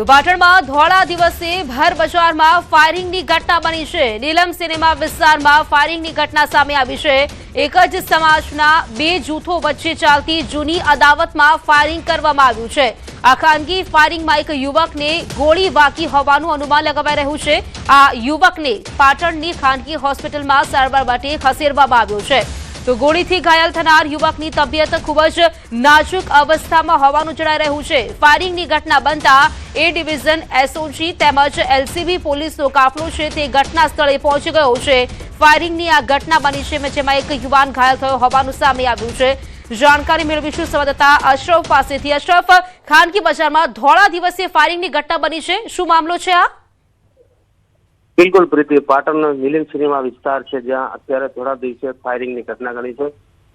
તો પાટણમાં ધોળા દિવસે ભર બજારમાં ફાયરિંગની ઘટના બની છે। નીલમ સિનેમા વિસ્તારમાં ફાયરિંગની ઘટના સામે આવી છે। એક જ સમાજના બે જૂથો વચ્ચે ચાલતી જૂની અદાવતમાં ફાયરિંગ કરવામાં આવ્યું છે। આ ખાનગી ફાયરિંગમાં એક યુવકને ગોળી વાગી હોવાનું અનુમાન લગાવાઈ રહ્યું છે। આ યુવકને પાટણની ખાનગી હોસ્પિટલમાં સારવાર માટે ખસેડવામાં આવ્યો છે। તો ગોળીથી ઘાયલ થનાર યુવકની તબિયત ખૂબ જ નાજુક અવસ્થામાં હોવાનું જણાઈ રહ્યું છે। ફાયરિંગની ઘટના બનતા એ ડિવિઝન એસઓજી તેમજ એલસીબી પોલીસનો કાફલો છે તે ઘટના સ્થળે પહોંચી ગયો છે। ફાયરિંગની આ ઘટના બની છે જેમાં એક યુવાન ઘાયલ થયો હોવાનું સામે આવ્યું છે। જાણકારી મેળવીશું સંવાદદાતા અશરફ પાસેથી। અશરફ, ખાનગી બજારમાં ધોળા દિવસે ફાયરિંગની ઘટના બની છે, શું મામલો છે આ? બિલકુલ પ્રીતિ, પાટણનો નીલમ સિનેમા વિસ્તાર છે જ્યાં અત્યારે થોડા દિવસે ફાયરિંગની ઘટના ઘટી છે।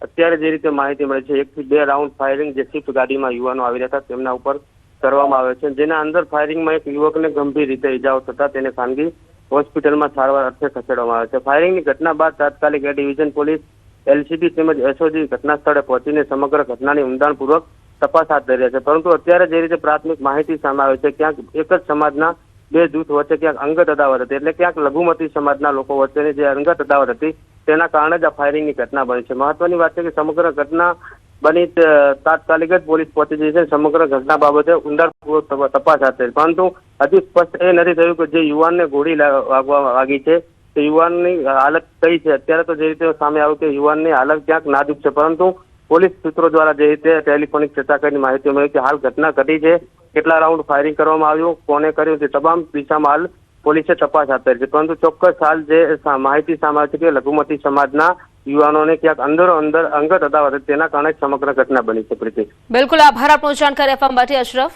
અત્યારે જે રીતે માહિતી મળી છે 1 થી 2 રાઉન્ડ ફાયરિંગ જે સ્વિફ્ટ ગાડીમાં યુવાનો આવી રહ્યા હતા તેમના ઉપર કરવામાં આવે છે, જેના અંદર ફાયરિંગમાં એક યુવકને ગંભીર રીતે ઇજાઓ થતા તેને ખાનગી હોસ્પિટલમાં સારવાર અર્થે ખસેડવામાં આવે છે। ફાયરિંગની ઘટના બાદ તાત્કાલિક એ ડિવિઝન પોલીસ, એલસીબી તેમજ એસઓજી ઘટના સ્થળે પહોંચીને સમગ્ર ઘટનાની ઊંડાણપૂર્વક તપાસ હાથ ધરી છે। પરંતુ અત્યારે જે રીતે પ્રાથમિક માહિતી સામે આવે છે ક્યાંક એક જ સમાજના બે જૂથ વચ્ચે ક્યાંક અંગત અદાવત હતી, એટલે ક્યાંક લઘુમતી સમાજના લોકો વચ્ચેની જે અંગત અદાવત હતી તેના કારણે જ આ ફાયરિંગની ઘટના બની છે। મહત્વની વાત છે કે સમગ્ર ઘટના બની તાત્કાલિક જ પોલીસ પહોંચી ગઈ છે। સમગ્ર ઘટના બાબતે ઊંડાણપૂર્વક તપાસ હાથ ધરી, પરંતુ હજુ સ્પષ્ટ એ નથી થયું કે જે યુવાનને ગોળી વાગી છે તે યુવાનની હાલત કઈ છે। અત્યારે તો જે રીતે સામે આવ્યું કે યુવાનની હાલત ક્યાંક નાજુક છે, પરંતુ પોલીસ સૂત્રો દ્વારા જે રીતે ટેલિફોનિક ચર્ચા કરીને માહિતી મળી કે હાલ ઘટના ઘટી છે, કેટલા રાઉન્ડ ફાયરિંગ કરવામાં આવ્યું, કોને કર્યું તે તમામ દિશામાં હાલ પોલીસે તપાસ હાથ ધરી છે। પરંતુ ચોક્કસ હાલ જે માહિતી સામે આવી છે કે લઘુમતી સમાજના યુવાનોને ક્યાંક અંદરો અંદર અંગત અદાવત તેના કારણે સમગ્ર ઘટના બની છે। પ્રીતિ, બિલકુલ આભાર આપનો જાણકારી આપવા માટે અશરફ।